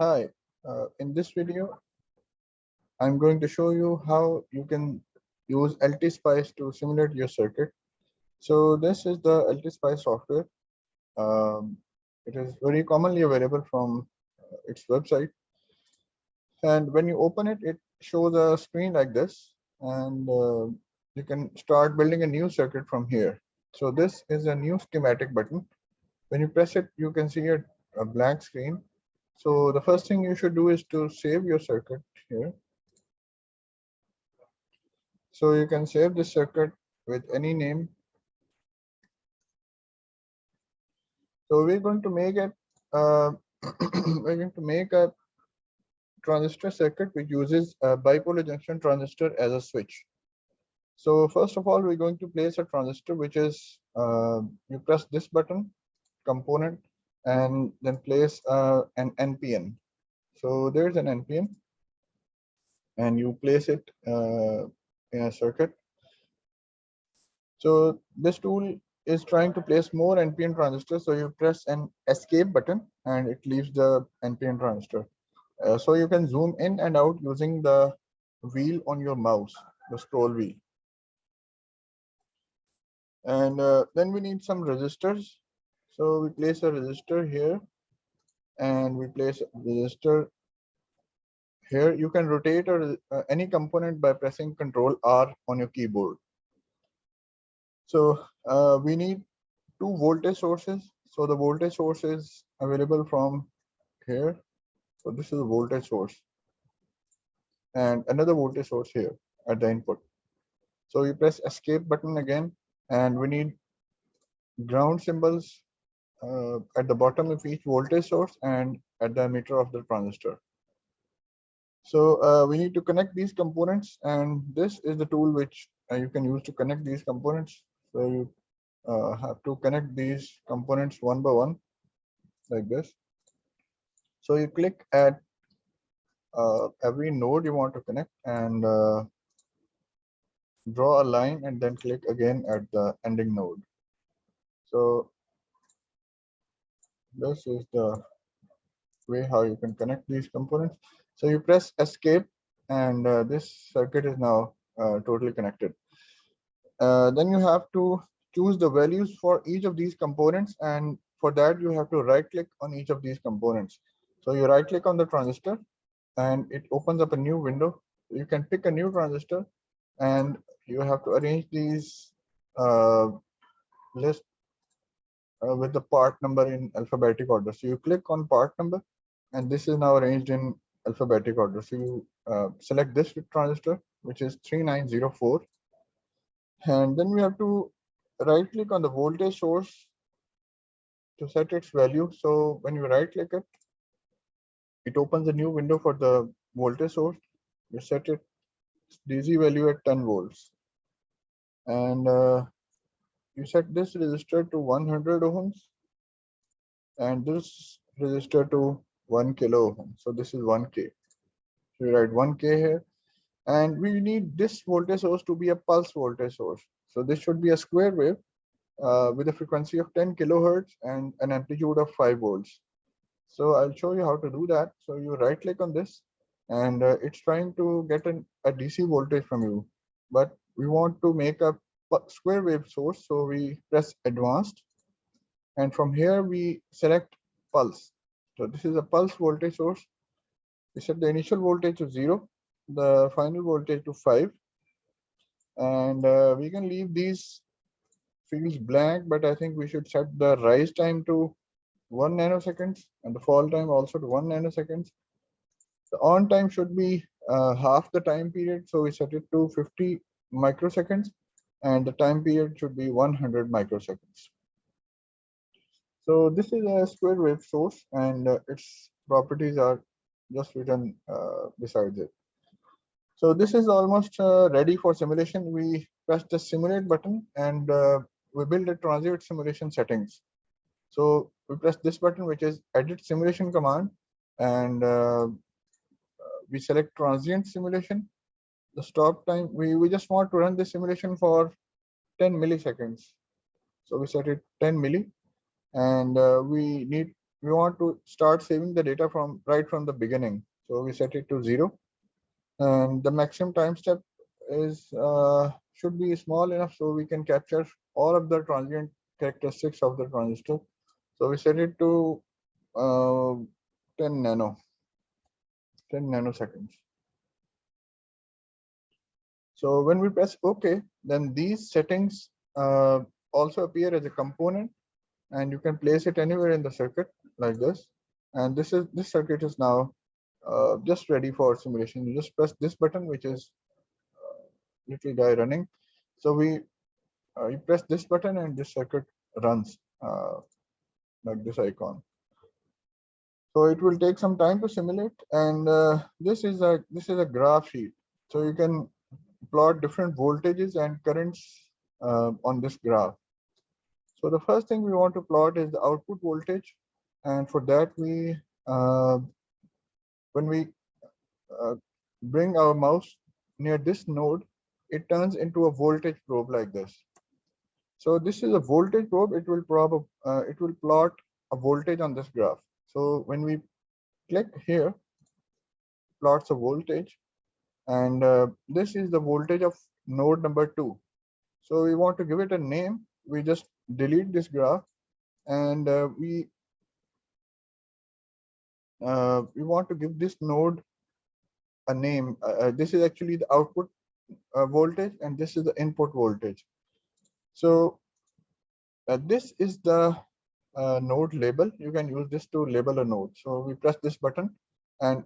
Hi, in this video, I'm going to show you how you can use LTspice to simulate your circuit. So this is the LTspice software. Um, it is very commonly available from its website. And when you open it, it shows a screen like this, and you can start building a new circuit from here. So this is a new schematic button. When you press it, you can see a blank screen. So the first thing you should do is to save your circuit here. So you can save this circuit with any name. So we're going to make it, we're going to make a transistor circuit which uses a bipolar junction transistor as a switch. So first of all, we're going to place a transistor, which is, you press this button, component, and then place an NPN. So there's an NPN, and you place it in a circuit. So this tool is trying to place more NPN transistors. So you press an escape button and it leaves the NPN transistor. So you can zoom in and out using the wheel on your mouse, the scroll wheel. And then we need some resistors. So we place a resistor here and we place a resistor here. You can rotate any component by pressing Ctrl R on your keyboard. So we need two voltage sources. So the voltage source is available from here. So this is a voltage source and another voltage source here at the input. So you press escape button again, and we need ground symbols at the bottom of each voltage source and at the emitter of the transistor. So we need to connect these components, and this is the tool which you can use to connect these components. So you have to connect these components one by one like this. So you click at every node you want to connect and draw a line, and then click again at the ending node. So this is the way how you can connect these components. So you press escape, and this circuit is now totally connected. Then you have to choose the values for each of these components, and for that you have to right click on each of these components. So you right click on the transistor and it opens up a new window. You can pick a new transistor and you have to arrange these list with the part number in alphabetic order. So you click on part number, and this is now arranged in alphabetic order. So you select this transistor, which is 3904, and then we have to right click on the voltage source to set its value. So when you right click it, it opens a new window for the voltage source. You set its DC value at 10 volts, and you set this resistor to 100 ohms and this resistor to 1 kilo ohm. So this is 1K. So you write 1K here, and we need this voltage source to be a pulse voltage source. So this should be a square wave with a frequency of 10 kilohertz and an amplitude of 5 volts. So I'll show you how to do that. So you right click on this, and it's trying to get a DC voltage from you, but we want to make a square wave source. So we press advanced, and from here we select pulse. So this is a pulse voltage source. We set the initial voltage to 0, the final voltage to 5, and we can leave these fields blank, but I think we should set the rise time to 1 nanoseconds and the fall time also to 1 nanoseconds. The on time should be half the time period, so we set it to 50 microseconds, and the time period should be 100 microseconds. So this is a square wave source, and its properties are just written beside it. So this is almost ready for simulation. We press the simulate button, and we build a transient simulation settings. So we press this button, which is edit simulation command, and we select transient simulation. The stop time, we just want to run this simulation for 10 milliseconds. So we set it 10 milli, and we need we want to start saving the data from right from the beginning. So we set it to 0, and the maximum time step is should be small enough so we can capture all of the transient characteristics of the transistor. So we set it to uh, 10 nanoseconds. So when we press OK, then these settings also appear as a component, and you can place it anywhere in the circuit like this. And this circuit is now just ready for simulation. You just press this button, which is little guy running. So you press this button and this circuit runs like this icon. So it will take some time to simulate, and this is a graph sheet. So you can plot different voltages and currents on this graph. So the first thing we want to plot is the output voltage, and for that when we bring our mouse near this node, it turns into a voltage probe like this. So this is a voltage probe. It will plot a voltage on this graph. So when we click here, plots a voltage, and this is the voltage of node number 2. So we want to give it a name. We just delete this graph, and we want to give this node a name. This is actually the output voltage, and this is the input voltage. So this is the node label. You can use this to label a node. So we press this button, and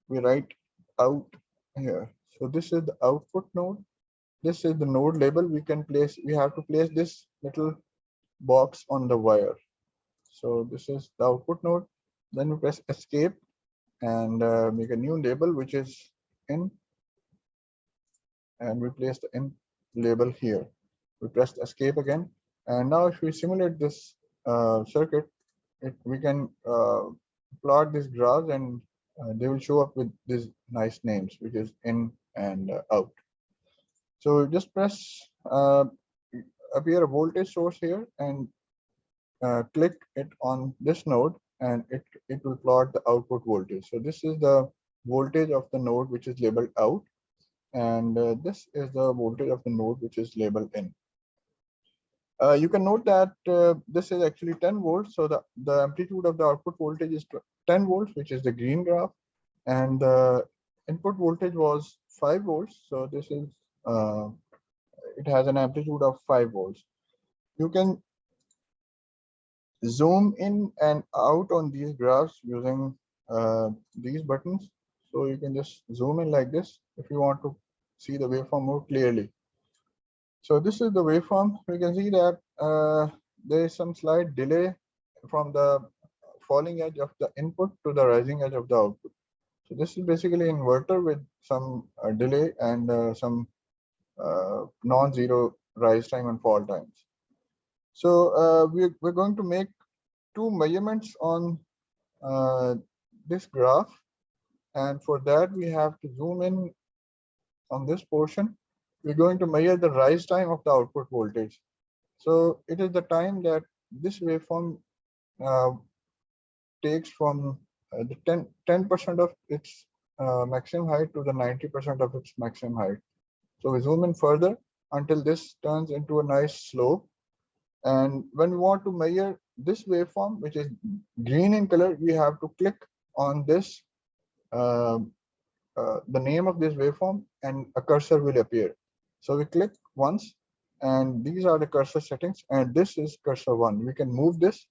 we write out here. So this is the output node. This is the node label. We have to place this little box on the wire. So this is the output node. Then we press escape and make a new label, which is in, and we place the in label here. We press escape again, and now if we simulate this circuit, we can plot these graphs, and they will show up with these nice names, which is in and out. So just press appear a voltage source here, and click it on this node, and it will plot the output voltage. So this is the voltage of the node which is labeled out, and this is the voltage of the node which is labeled in. You can note that this is actually 10 volts. So the amplitude of the output voltage is 10 volts, which is the green graph, and the input voltage was 5 volts. So this is it has an amplitude of 5 volts. You can zoom in and out on these graphs using these buttons. So you can just zoom in like this if you want to see the waveform more clearly. So this is the waveform. We can see that there is some slight delay from the falling edge of the input to the rising edge of the output. So this is basically an inverter with some delay and some non-zero rise time and fall times. So we're going to make 2 measurements on this graph, and for that we have to zoom in on this portion. We're going to measure the rise time of the output voltage. So it is the time that this waveform takes from the 10% of its maximum height to the 90% of its maximum height. So we zoom in further until this turns into a nice slope. And when we want to measure this waveform, which is green in color, we have to click on this, the name of this waveform, and a cursor will appear. So we click once, and these are the cursor settings, and this is cursor 1. We can move this,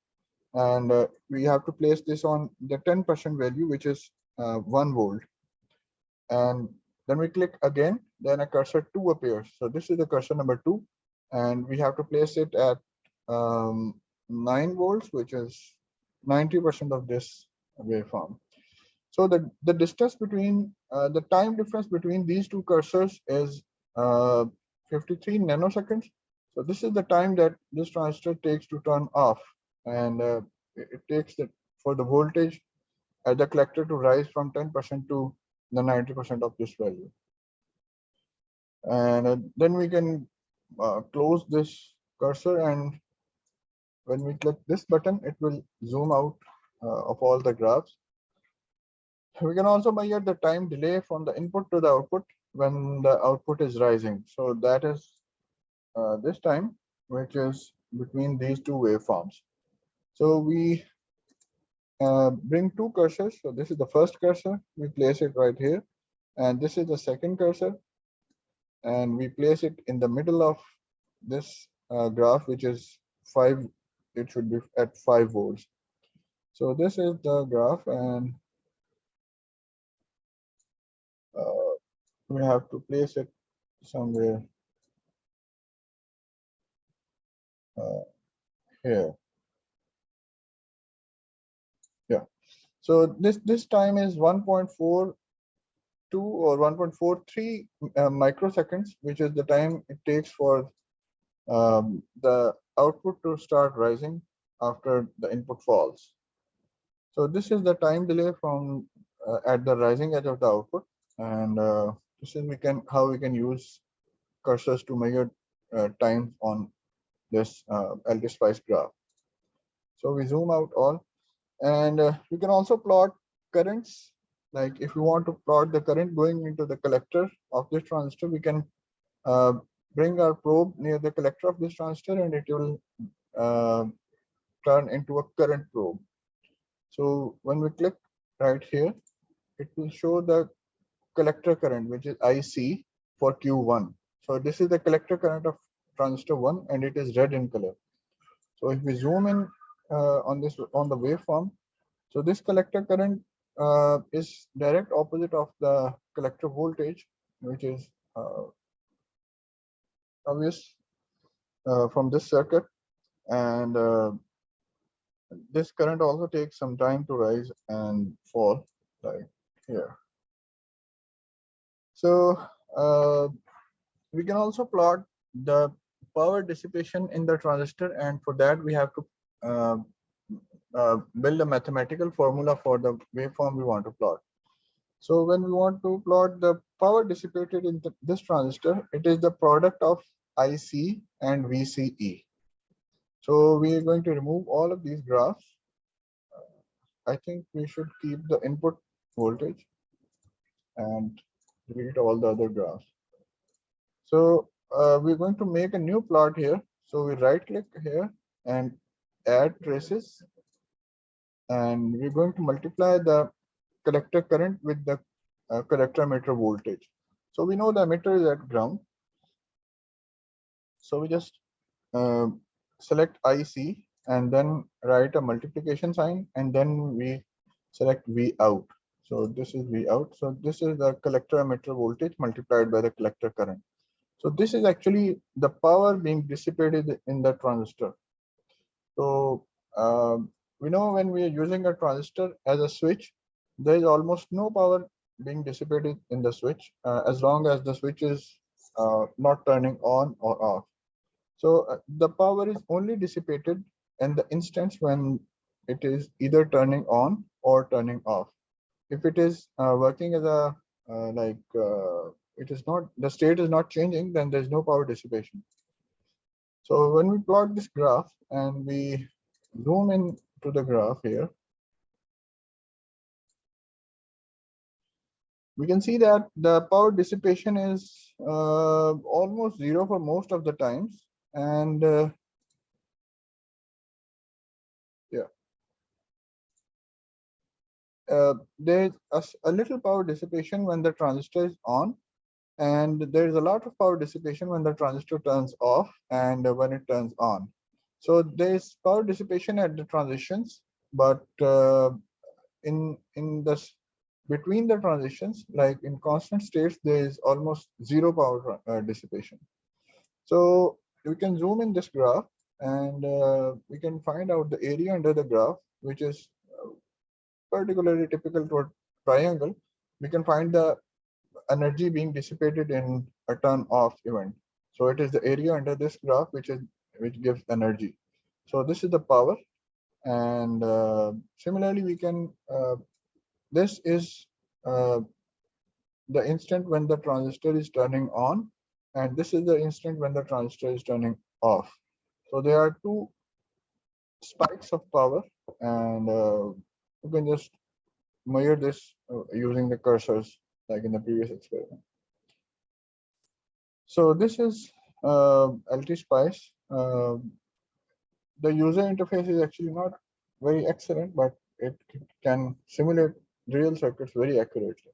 and we have to place this on the 10% value, which is 1 volt. And then we click again, then a cursor 2 appears. So this is the cursor number 2, and we have to place it at 9 volts, which is 90% of this waveform. So the distance between the time difference between these two cursors is 53 nanoseconds. So this is the time that this transistor takes to turn off, and it takes for the voltage at the collector to rise from 10% to the 90% of this value. And then we can close this cursor, and when we click this button, it will zoom out of all the graphs. We can also measure the time delay from the input to the output when the output is rising. So that is this time, which is between these two waveforms. So we bring two cursors. So this is the first cursor. We place it right here. And this is the second cursor. And we place it in the middle of this graph, which is 5. It should be at 5 volts. So this is the graph, and we have to place it somewhere here. Yeah. So this time is 1.42 or 1.43 microseconds, which is the time it takes for the output to start rising after the input falls. So this is the time delay from at the rising edge of the output, and this is how we can use cursors to measure time on this LTspice graph. So we zoom out all, and we can also plot currents. Like if we want to plot the current going into the collector of this transistor, we can uh, bring our probe near the collector of this transistor, and it will uh, turn into a current probe. So when we click right here, it will show the collector current, which is IC for Q1. So this is the collector current of transistor 1, and it is red in color. So if we zoom in on the waveform, so this collector current is direct opposite of the collector voltage, which is obvious from this circuit, and this current also takes some time to rise and fall, like here. So we can also plot the power dissipation in the transistor, and for that we have to build a mathematical formula for the waveform we want to plot. So when we want to plot the power dissipated in this transistor, it is the product of IC and VCE. So we are going to remove all of these graphs. I think we should keep the input voltage and delete all the other graphs. So we're going to make a new plot here. So we right click here and add traces, and we're going to multiply the collector current with the collector emitter voltage. So we know the emitter is at ground. So we just select IC and then write a multiplication sign, and then we select V out. So this is V out. So this is the collector emitter voltage multiplied by the collector current. So this is actually the power being dissipated in the transistor. So we know when we are using a transistor as a switch, there is almost no power being dissipated in the switch as long as the switch is not turning on or off. So the power is only dissipated in the instance when it is either turning on or turning off. If it is working as a it is not, the state is not changing, then there's no power dissipation. So when we plot this graph and we zoom in to the graph here, we can see that the power dissipation is almost zero for most of the times, and yeah, there's a little power dissipation when the transistor is on, and there is a lot of power dissipation when the transistor turns off and when it turns on. So there is power dissipation at the transitions, but in this between the transitions, like in constant states, there is almost zero power dissipation. So we can zoom in this graph, and we can find out the area under the graph, which is particularly typical to a triangle. We can find the energy being dissipated in a turn off event. So it is the area under this graph which gives energy. So this is the power, and similarly we can this is the instant when the transistor is turning on, and this is the instant when the transistor is turning off. So there are two spikes of power, and you can just measure this using the cursors like in the previous experiment. So this is LTspice. The user interface is actually not very excellent, but it can simulate real circuits very accurately.